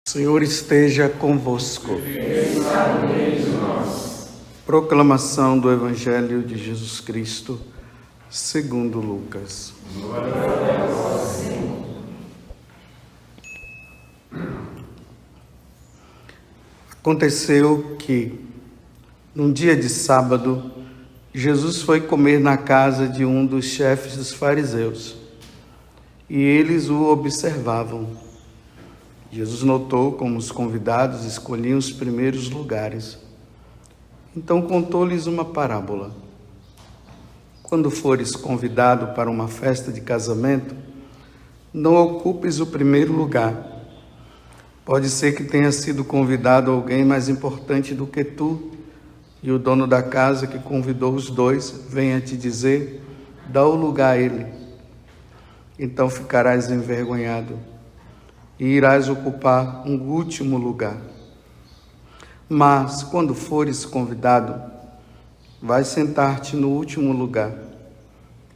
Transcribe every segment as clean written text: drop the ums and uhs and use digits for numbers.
O Senhor esteja convosco. Proclamação do Evangelho de Jesus Cristo, segundo Lucas. Aconteceu que, num dia de sábado, Jesus foi comer na casa de um dos chefes dos fariseus, e eles o observavam. Jesus notou como os convidados escolhiam os primeiros lugares. Então contou-lhes uma parábola. Quando fores convidado para uma festa de casamento, não ocupes o primeiro lugar. Pode ser que tenha sido convidado alguém mais importante do que tu, e o dono da casa que convidou os dois venha te dizer: dá o lugar a ele. Então ficarás envergonhado e irás ocupar um último lugar. Mas, quando fores convidado, vai sentar-te no último lugar.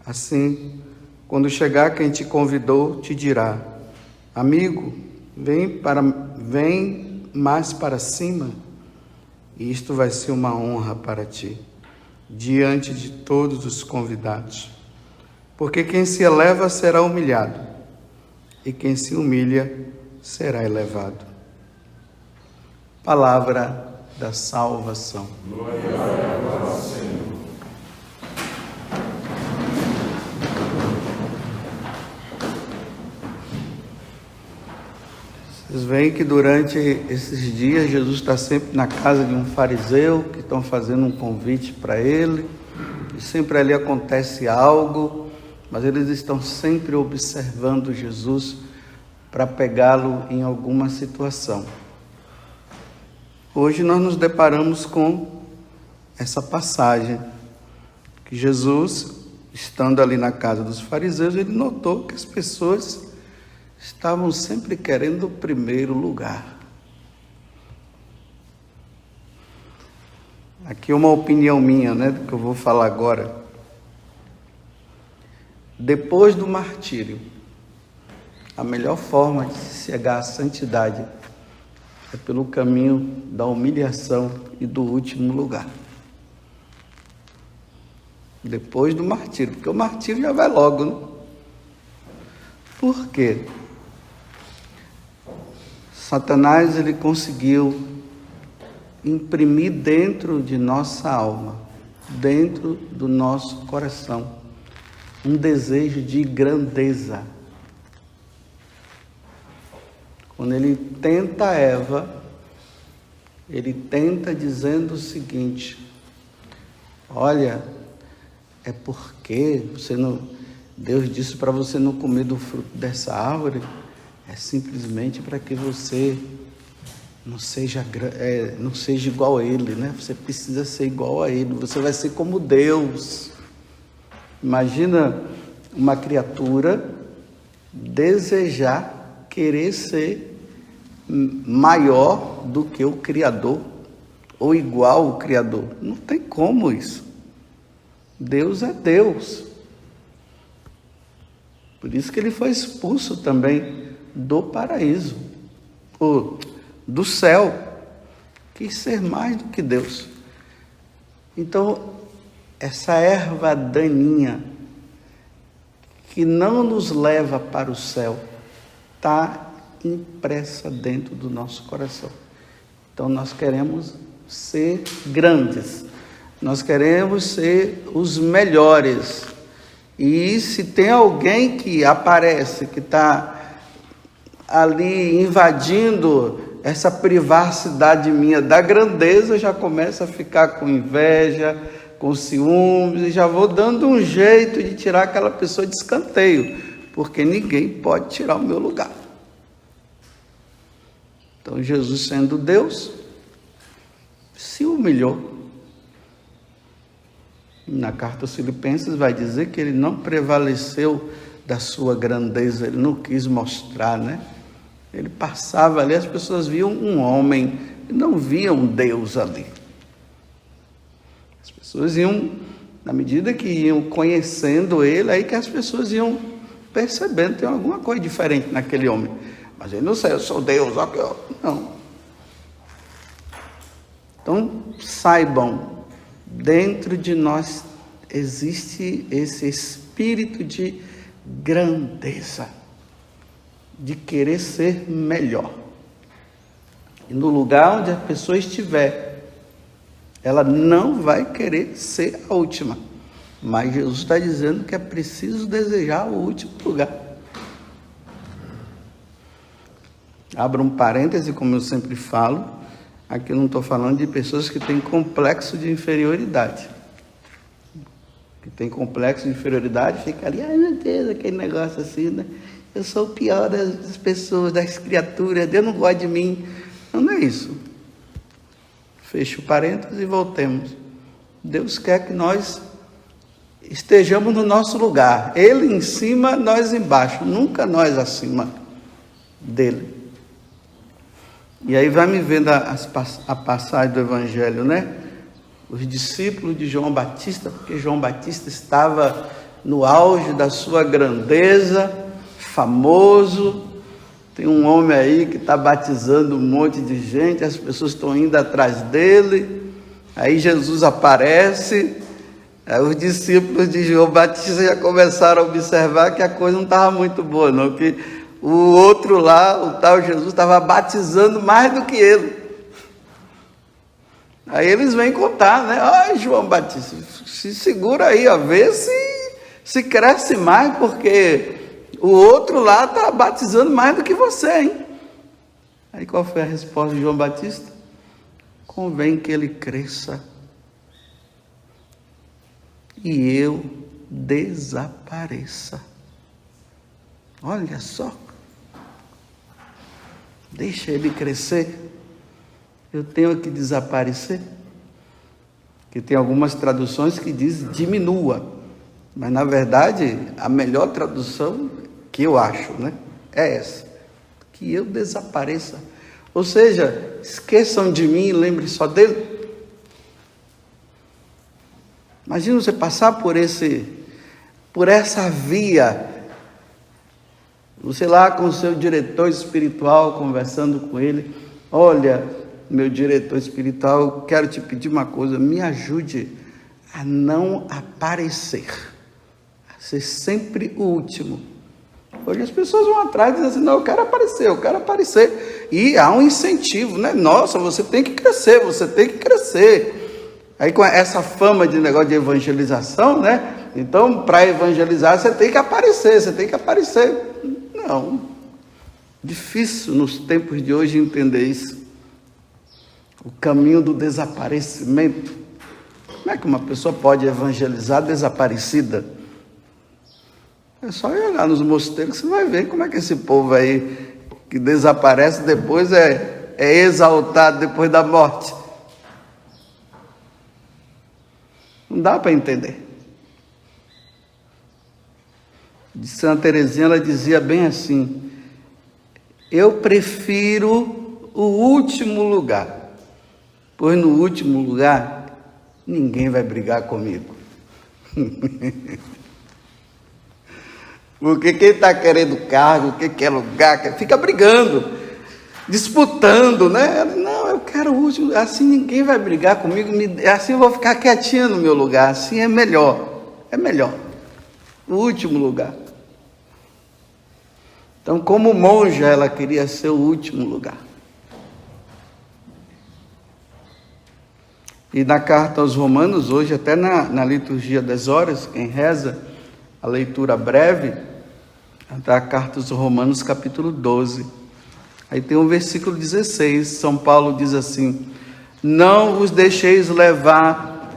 Assim, quando chegar quem te convidou, te dirá: amigo, vem mais para cima. E isto vai ser uma honra para ti, diante de todos os convidados. Porque quem se eleva será humilhado, e quem se humilha será elevado. Palavra da salvação. Glória a vós, Senhor. Vocês veem que durante esses dias Jesus está sempre na casa de um fariseu, que estão fazendo um convite para ele, e sempre ali acontece algo, mas eles estão sempre observando Jesus para pegá-lo em alguma situação. Hoje nós nos deparamos com essa passagem, que Jesus, estando ali na casa dos fariseus, ele notou que as pessoas estavam sempre querendo o primeiro lugar. Aqui uma opinião minha, do que eu vou falar agora. Depois do martírio, a melhor forma de se chegar à santidade é pelo caminho da humilhação e do último lugar. Depois do martírio, porque o martírio já vai logo, né? Por quê? Satanás, ele conseguiu imprimir dentro de nossa alma, dentro do nosso coração, um desejo de grandeza. Quando ele tenta Eva, ele tenta dizendo o seguinte: olha, é porque Deus disse para você não comer do fruto dessa árvore, é simplesmente para que você não seja igual a ele, Você precisa ser igual a ele, você vai ser como Deus. Imagina uma criatura desejar, querer ser maior do que o Criador, ou igual ao Criador. Não tem como isso. Deus é Deus. Por isso que ele foi expulso também do paraíso, ou do céu. Quis ser mais do que Deus. Então, essa erva daninha que não nos leva para o céu está impressa dentro do nosso coração. Então nós queremos ser grandes, nós queremos ser os melhores. E se tem alguém que aparece, que está ali invadindo essa privacidade minha da grandeza, eu já começo a ficar com inveja, com ciúmes, e já vou dando um jeito de tirar aquela pessoa de escanteio, porque ninguém pode tirar o meu lugar. Então Jesus, sendo Deus, se humilhou. Na carta aos Filipenses vai dizer que ele não prevaleceu da sua grandeza, ele não quis mostrar, Ele passava ali, as pessoas viam um homem, não viam Deus ali. As pessoas iam Na medida que iam conhecendo ele, aí que as pessoas iam percebendo que tem alguma coisa diferente naquele homem. Mas ele não sei, eu sou Deus, ó que eu... Não. Então, saibam, dentro de nós existe esse espírito de grandeza, de querer ser melhor. E no lugar onde a pessoa estiver, ela não vai querer ser a última. Mas Jesus está dizendo que é preciso desejar o último lugar. Abra um parêntese, como eu sempre falo. Aqui eu não estou falando de pessoas que têm complexo de inferioridade. Que tem complexo de inferioridade, fica ali, ai meu Deus, aquele negócio assim, né? Eu sou o pior das pessoas, das criaturas, Deus não gosta de mim. Não é isso. Feche o parênteses e voltemos. Deus quer que nós estejamos no nosso lugar. Ele em cima, nós embaixo. Nunca nós acima dele. E aí vai me vendo a passagem do Evangelho, né? Os discípulos de João Batista, porque João Batista estava no auge da sua grandeza, famoso. Tem um homem aí que está batizando um monte de gente, as pessoas estão indo atrás dele. Aí Jesus aparece, aí os discípulos de João Batista já começaram a observar que a coisa não estava muito boa, não, que o outro lá, o tal Jesus, estava batizando mais do que ele. Aí eles vêm contar, né? Ai, João Batista, se segura aí, ó, vê se cresce mais, porque o outro lá está batizando mais do que você, hein? Aí qual foi a resposta de João Batista? Convém que ele cresça e eu desapareça. Olha só. Deixa ele crescer. Eu tenho que desaparecer. Que tem algumas traduções que diz diminua. Mas na verdade, a melhor tradução que eu acho, né, é essa. Que eu desapareça. Ou seja, esqueçam de mim e lembrem só dele. Imagina você passar por essa via, você lá com o seu diretor espiritual, conversando com ele. Olha, meu diretor espiritual, eu quero te pedir uma coisa, me ajude a não aparecer, a ser sempre o último. Hoje as pessoas vão atrás e dizem assim, não, eu quero aparecer. E há um incentivo, né? Nossa, você tem que crescer, Aí com essa fama de negócio de evangelização, né? Então, para evangelizar, você tem que aparecer. Não. Difícil nos tempos de hoje entender isso. O caminho do desaparecimento. Como é que uma pessoa pode evangelizar desaparecida? É só ir olhar nos mosteiros que você vai ver como é que esse povo aí que desaparece depois é exaltado depois da morte. Não dá para entender. De Santa Teresinha, ela dizia bem assim: eu prefiro o último lugar, pois no último lugar ninguém vai brigar comigo. Porque quem está querendo cargo, quem quer lugar, fica brigando, disputando, né? Não, eu quero o último, assim ninguém vai brigar comigo, assim eu vou ficar quietinha no meu lugar, assim é melhor, o último lugar. Então, como monja, ela queria ser o último lugar. E na carta aos Romanos, hoje até na liturgia das horas, quem reza a leitura breve, da carta aos Romanos, capítulo 12. Aí tem o versículo 16, São Paulo diz assim: não vos deixeis levar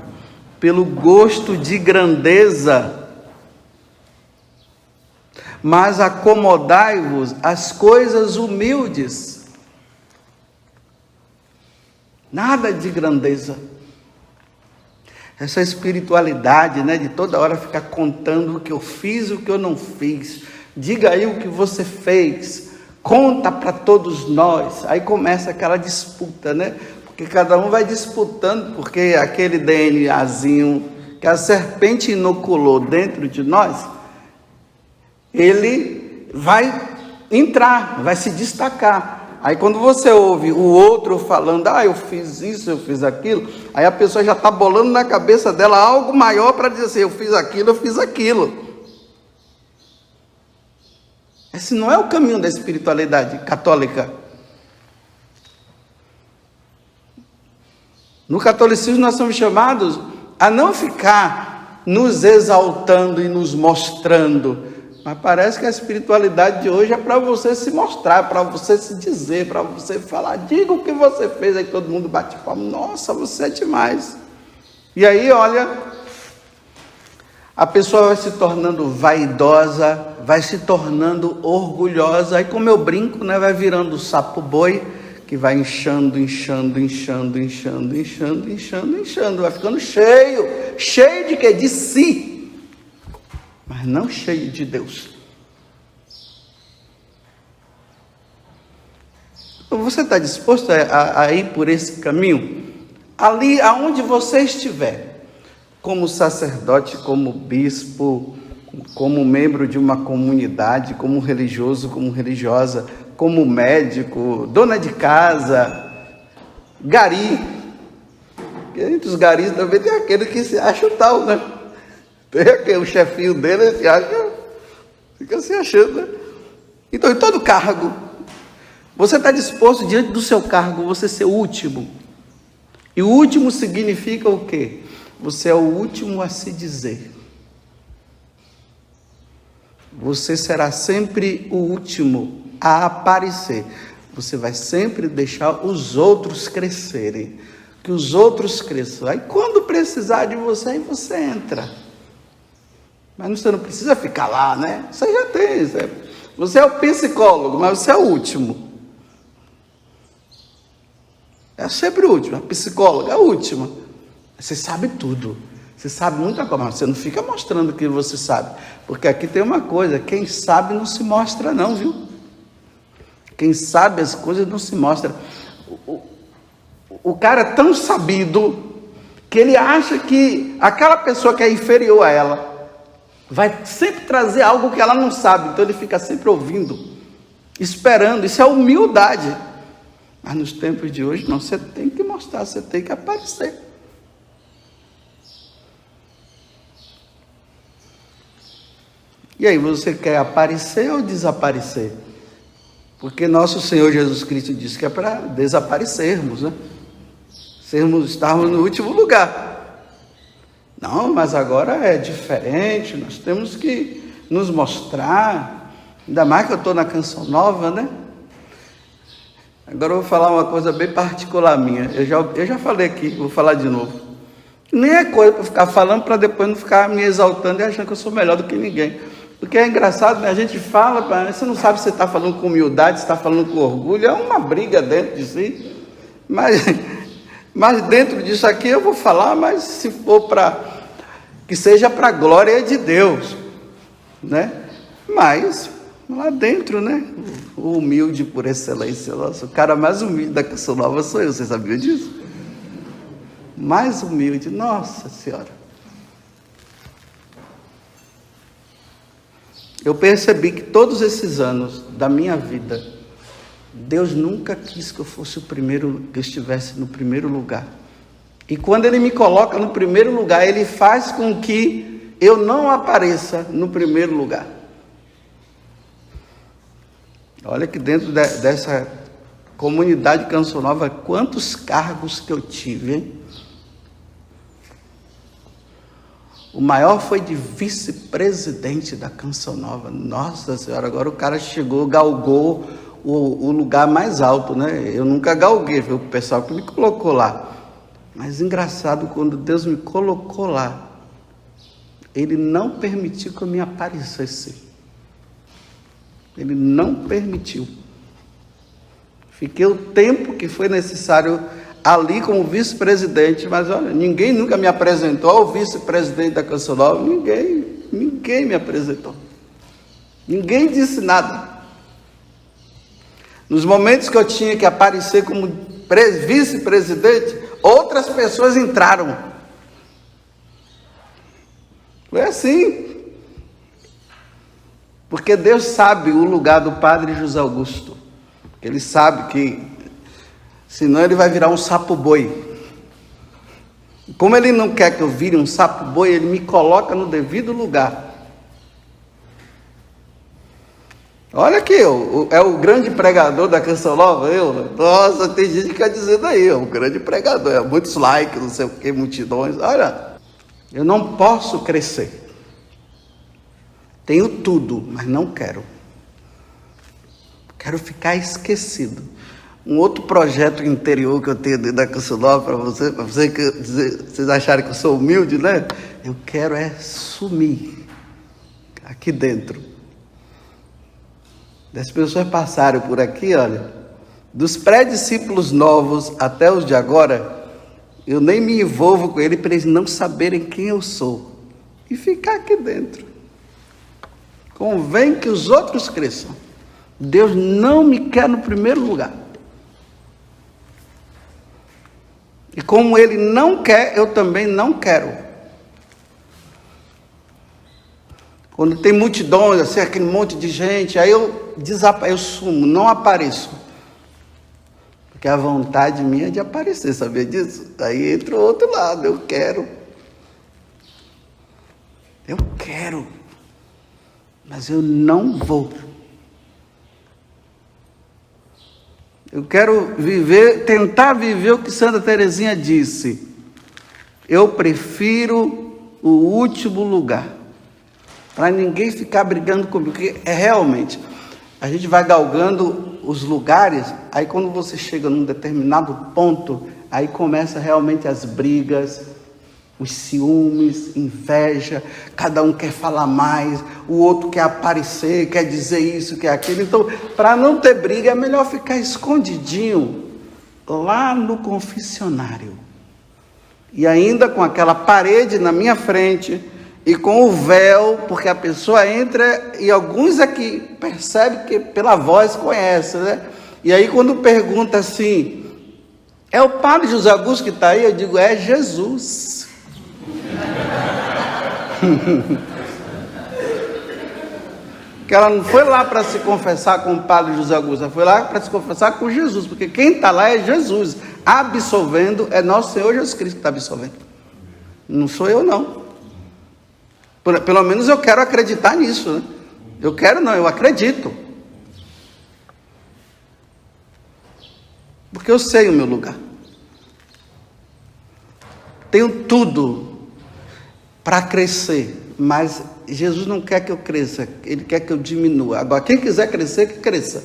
pelo gosto de grandeza, mas acomodai-vos às coisas humildes. Nada de grandeza. Essa espiritualidade, né, de toda hora ficar contando o que eu fiz e o que eu não fiz. Diga aí o que você fez. Conta para todos nós. Aí começa aquela disputa, né? Porque cada um vai disputando, porque aquele DNAzinho que a serpente inoculou dentro de nós, ele vai entrar, vai se destacar. Aí quando você ouve o outro falando, eu fiz isso, eu fiz aquilo, aí a pessoa já está bolando na cabeça dela algo maior para dizer assim, eu fiz aquilo, eu fiz aquilo. Esse não é o caminho da espiritualidade católica. No catolicismo nós somos chamados a não ficar nos exaltando e nos mostrando, mas parece que a espiritualidade de hoje é para você se mostrar, para você se dizer, para você falar, diga o que você fez, aí todo mundo bate palma, nossa, você é demais. E aí, olha, a pessoa vai se tornando vaidosa, vai se tornando orgulhosa, aí como eu brinco, né, vai virando sapo boi, que vai inchando, vai ficando cheio de quê? De si. Mas não cheio de Deus. Você está disposto a ir por esse caminho? Ali aonde você estiver, como sacerdote, como bispo, como membro de uma comunidade, como religioso, como religiosa, como médico, dona de casa, gari. Entre os garis também tem aquele que se acha o tal, né? Tem aquele, o chefinho dele, ele se acha, fica se achando, né? Então, em todo cargo, você está disposto, diante do seu cargo, você ser o último. E o último significa o quê? Você é o último a se dizer. Você será sempre o último a aparecer. Você vai sempre deixar os outros crescerem. Que os outros cresçam. Aí quando precisar de você, aí você entra. Mas você não precisa ficar lá, né? Você já tem. Você é o psicólogo, mas você é o último. É sempre o último. A psicóloga é a última. Você sabe tudo. Você sabe muita coisa, mas você não fica mostrando o que você sabe. Porque aqui tem uma coisa, quem sabe não se mostra não, viu? Quem sabe as coisas não se mostra. O cara é tão sabido que ele acha que aquela pessoa que é inferior a ela vai sempre trazer algo que ela não sabe. Então ele fica sempre ouvindo, esperando. Isso é humildade. Mas nos tempos de hoje, não, você tem que mostrar, você tem que aparecer. E aí, você quer aparecer ou desaparecer? Porque nosso Senhor Jesus Cristo disse que é para desaparecermos, né? Estarmos no último lugar. Não, mas agora é diferente, nós temos que nos mostrar. Ainda mais que eu estou na Canção Nova, né? Agora eu vou falar uma coisa bem particular minha. Eu já falei aqui, vou falar de novo. Nem é coisa para ficar falando para depois não ficar me exaltando e achando que eu sou melhor do que ninguém. Porque é engraçado, né? A gente fala, você não sabe se você está falando com humildade, se está falando com orgulho, é uma briga dentro de si. Mas dentro disso aqui eu vou falar, mas se for que seja para a glória de Deus, né? Mas lá dentro, né? O humilde por excelência, nossa, o cara mais humilde da Canção Nova sou eu, você sabia disso? Mais humilde, nossa Senhora. Eu percebi que todos esses anos da minha vida, Deus nunca quis que eu fosse o primeiro, que eu estivesse no primeiro lugar. E quando Ele me coloca no primeiro lugar, Ele faz com que eu não apareça no primeiro lugar. Olha que dentro dessa comunidade Canção Nova, quantos cargos que eu tive, hein? O maior foi de vice-presidente da Canção Nova. Nossa Senhora, agora o cara chegou, galgou o lugar mais alto, né? Eu nunca galguei, foi o pessoal que me colocou lá. Mas engraçado, quando Deus me colocou lá, Ele não permitiu que eu me aparecesse. Ele não permitiu. Fiquei o tempo que foi necessário ali como vice-presidente, mas olha, ninguém nunca me apresentou ao vice-presidente da Canção Nova, ninguém me apresentou. Ninguém disse nada. Nos momentos que eu tinha que aparecer como vice-presidente, outras pessoas entraram. Foi assim. Porque Deus sabe o lugar do padre José Augusto. Ele sabe que, senão ele vai virar um sapo-boi. Como ele não quer que eu vire um sapo-boi, ele me coloca no devido lugar. Olha aqui, é o grande pregador da Canção Nova, nossa, tem gente que quer dizer daí, o grande pregador, muitos likes, não sei o que, multidões. Olha, eu não posso crescer. Tenho tudo, mas não quero. Quero ficar esquecido. Um outro projeto interior que eu tenho dentro da Canção Nova para vocês acharem que eu sou humilde, né? Eu quero sumir aqui dentro. Das pessoas passarem por aqui, olha, dos pré-discípulos novos até os de agora, eu nem me envolvo com ele para eles não saberem quem eu sou. E ficar aqui dentro. Convém que os outros cresçam. Deus não me quer no primeiro lugar. E como Ele não quer, eu também não quero. Quando tem multidões, assim, aquele monte de gente, aí eu sumo, não apareço. Porque a vontade minha é de aparecer, sabia disso? Aí entra o outro lado, eu quero. Mas eu não vou. Eu quero tentar viver o que Santa Teresinha disse. Eu prefiro o último lugar. Para ninguém ficar brigando comigo. Porque realmente, a gente vai galgando os lugares, aí quando você chega num determinado ponto, aí começa realmente as brigas, os ciúmes, inveja, cada um quer falar mais, o outro quer aparecer, quer dizer isso, quer aquilo. Então, para não ter briga, é melhor ficar escondidinho lá no confessionário. E ainda com aquela parede na minha frente e com o véu, porque a pessoa entra e alguns aqui percebem que pela voz conhece, né? E aí quando pergunta assim, é o padre José Augusto que está aí? Eu digo, é Jesus. Que ela não foi lá para se confessar com o padre José Augusto, ela foi lá para se confessar com Jesus, porque quem está lá é Jesus, absolvendo, é nosso Senhor Jesus Cristo que está absolvendo, não sou eu não. Pelo menos eu quero acreditar nisso, né? Eu acredito, porque eu sei o meu lugar, tenho tudo para crescer, mas Jesus não quer que eu cresça, Ele quer que eu diminua. Agora, quem quiser crescer, que cresça.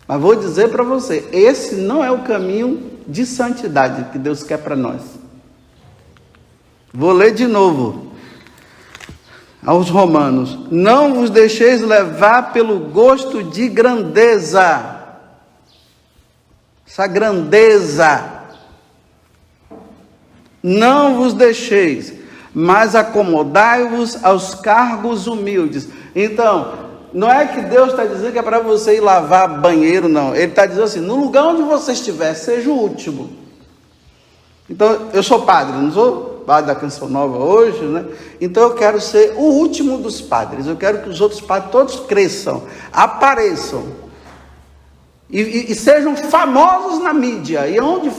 Mas vou dizer para você, esse não é o caminho de santidade que Deus quer para nós. Vou ler de novo aos Romanos. Não vos deixeis levar pelo gosto de grandeza. Essa grandeza. Não vos deixeis, mas acomodai-vos aos cargos humildes. Então, não é que Deus está dizendo que é para você ir lavar banheiro, não. Ele está dizendo assim, no lugar onde você estiver, seja o último. Então, eu sou padre, não sou padre da Canção Nova hoje, né? Então eu quero ser o último dos padres. Eu quero que os outros padres todos cresçam, apareçam. E sejam famosos na mídia. E onde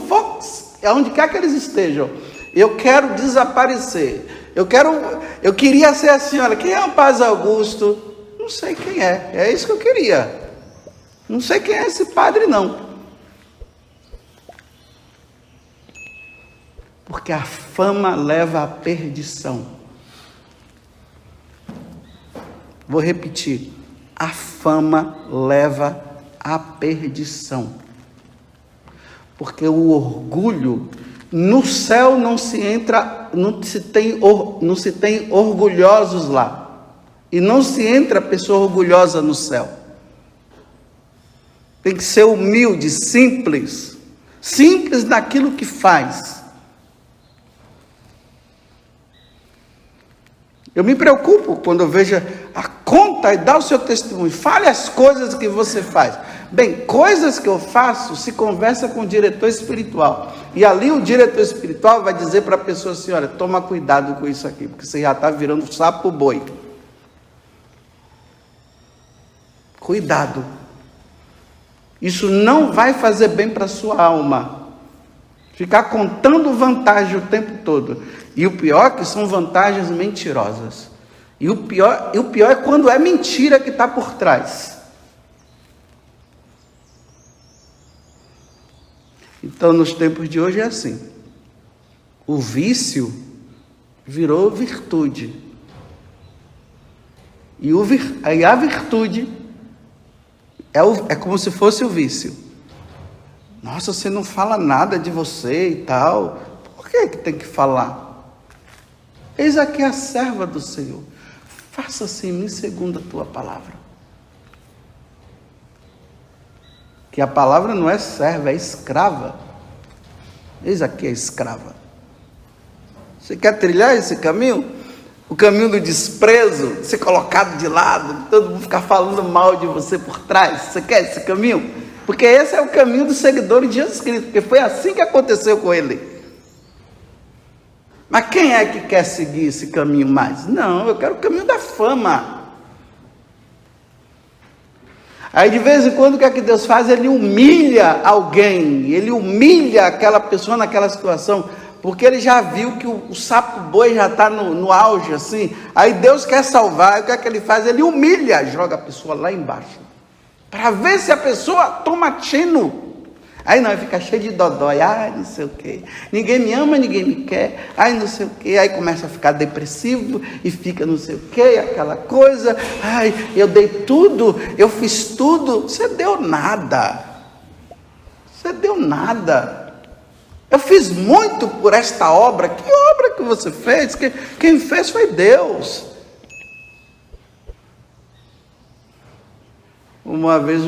quer que eles estejam. Eu quero desaparecer. Eu queria ser assim, olha, quem é o Padre Augusto? Não sei quem é. É isso que eu queria. Não sei quem é esse padre, não. Porque a fama leva à perdição. Vou repetir. A fama leva à perdição. Porque o orgulho, no céu não se entra, não se tem orgulhosos lá. E não se entra pessoa orgulhosa no céu. Tem que ser humilde, simples. Simples naquilo que faz. Eu me preocupo quando eu vejo a conta e dá o seu testemunho. Fale as coisas que você faz. Bem, coisas que eu faço se conversa com o diretor espiritual. E ali o diretor espiritual vai dizer para a pessoa assim, olha, toma cuidado com isso aqui, porque você já está virando sapo boi. Cuidado. Isso não vai fazer bem para a sua alma. Ficar contando vantagem o tempo todo. E o pior é que são vantagens mentirosas. E o pior é quando é mentira que está por trás. Então, nos tempos de hoje é assim. O vício virou virtude. E a virtude é como se fosse o vício. Nossa, você não fala nada de você e tal. Por que tem que falar? Eis aqui a serva do Senhor. Faça-se em mim segundo a tua palavra. Que a palavra não é serva, é escrava. Eis aqui a escrava. Você quer trilhar esse caminho? O caminho do desprezo, ser colocado de lado, todo mundo ficar falando mal de você por trás. Você quer esse caminho? Porque esse é o caminho do seguidor de Jesus Cristo, porque foi assim que aconteceu com ele. Mas quem é que quer seguir esse caminho mais? Não, eu quero o caminho da fama. Aí de vez em quando o que é que Deus faz? Ele humilha alguém, ele humilha aquela pessoa naquela situação, porque ele já viu que o sapo boi já está no auge assim. Aí Deus quer salvar, o que é que ele faz? Ele humilha, joga a pessoa lá embaixo, para ver se a pessoa toma tino. Aí não, fica cheio de dodói, ai não sei o que, ninguém me ama, ninguém me quer, ai não sei o que, aí começa a ficar depressivo e fica não sei o que, aquela coisa, ai eu dei tudo, eu fiz tudo, você deu nada, eu fiz muito por esta obra. Que obra que você fez? Quem fez foi Deus. Uma vez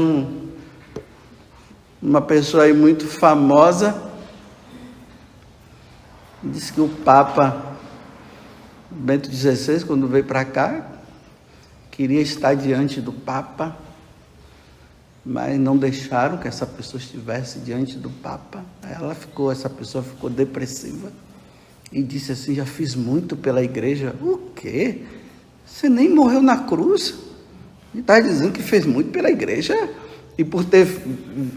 uma pessoa aí muito famosa disse que o Papa Bento XVI, quando veio para cá, queria estar diante do Papa, mas não deixaram que essa pessoa estivesse diante do Papa. Essa pessoa ficou depressiva e disse assim, já fiz muito pela igreja. O quê? Você nem morreu na cruz? E está dizendo que fez muito pela igreja? E por ter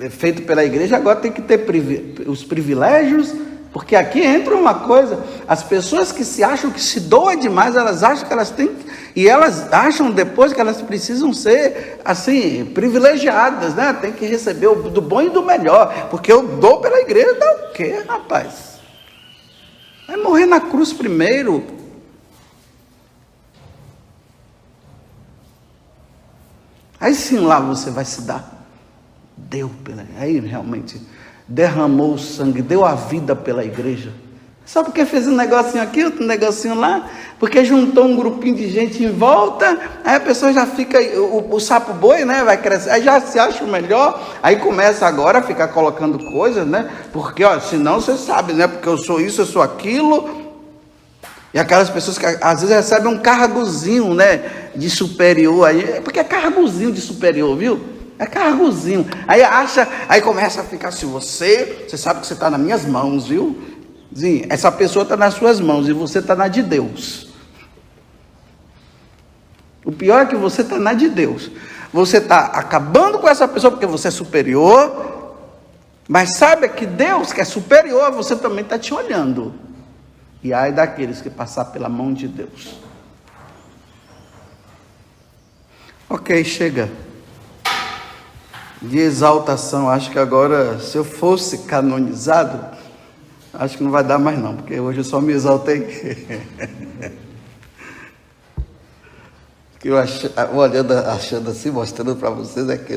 feito pela igreja, agora tem que ter os privilégios, porque aqui entra uma coisa, as pessoas que se acham que se doam demais, elas acham que elas têm, e elas acham depois que elas precisam ser, assim, privilegiadas, né? Tem que receber do bom e do melhor, porque eu dou pela igreja, dá o quê, rapaz? Vai morrer na cruz primeiro. Aí sim lá você vai se dar. Aí realmente derramou o sangue, deu a vida pela igreja. Só porque fez um negocinho aqui, outro negocinho lá, porque juntou um grupinho de gente em volta, aí a pessoa já fica, o sapo boi, né, vai crescer, aí já se acha o melhor, aí começa agora a ficar colocando coisas, né, porque, senão você sabe, né, porque eu sou isso, eu sou aquilo, e aquelas pessoas que às vezes recebem um cargozinho, né, de superior, aí, porque é cargozinho de superior, viu? É cargozinho. Aí começa a ficar assim, você sabe que você está nas minhas mãos, viu? Sim, essa pessoa está nas suas mãos e você está na de Deus. O pior é que você está na de Deus. Você está acabando com essa pessoa porque você é superior, mas sabe que Deus, que é superior, você também está te olhando. E ai daqueles que passar pela mão de Deus. Ok, chega de exaltação. Acho que agora, se eu fosse canonizado, acho que não vai dar mais não, porque hoje eu só me exaltei. Que eu olhando, achando assim, mostrando para vocês, que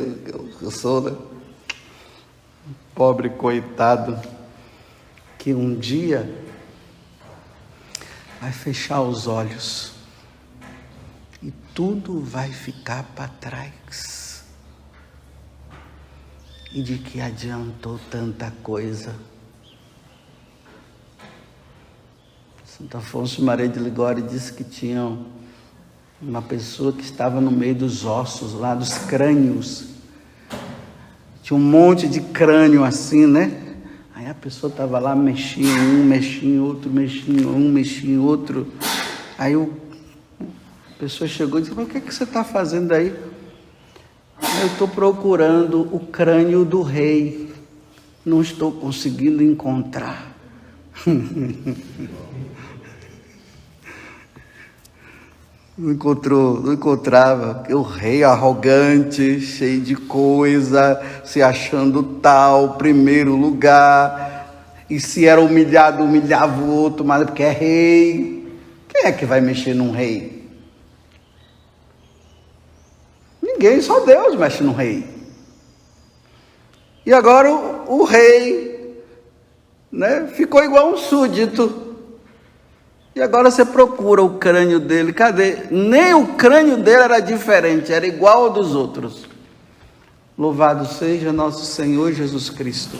eu sou, né? Pobre coitado, que um dia vai fechar os olhos e tudo vai ficar para trás. E de que adiantou tanta coisa? Santo Afonso Maria de Ligório disse que tinha uma pessoa que estava no meio dos ossos, lá dos crânios. Tinha um monte de crânio assim, né? Aí a pessoa estava lá, mexia em um, mexia em outro, mexia em um, mexia em outro. Aí a pessoa chegou e disse: mas o que você está fazendo aí? Eu estou procurando o crânio do rei. Não estou conseguindo encontrar. Não encontrava. O rei arrogante, cheio de coisa, se achando tal, primeiro lugar. E se era humilhado, humilhava o outro, mas porque é rei. Quem é que vai mexer num rei? Ninguém, só Deus mexe no rei. E agora o rei, né, ficou igual um súdito. E agora você procura o crânio dele, cadê? Nem o crânio dele era diferente, era igual ao dos outros. Louvado seja nosso Senhor Jesus Cristo.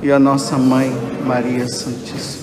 E a nossa Mãe Maria Santíssima.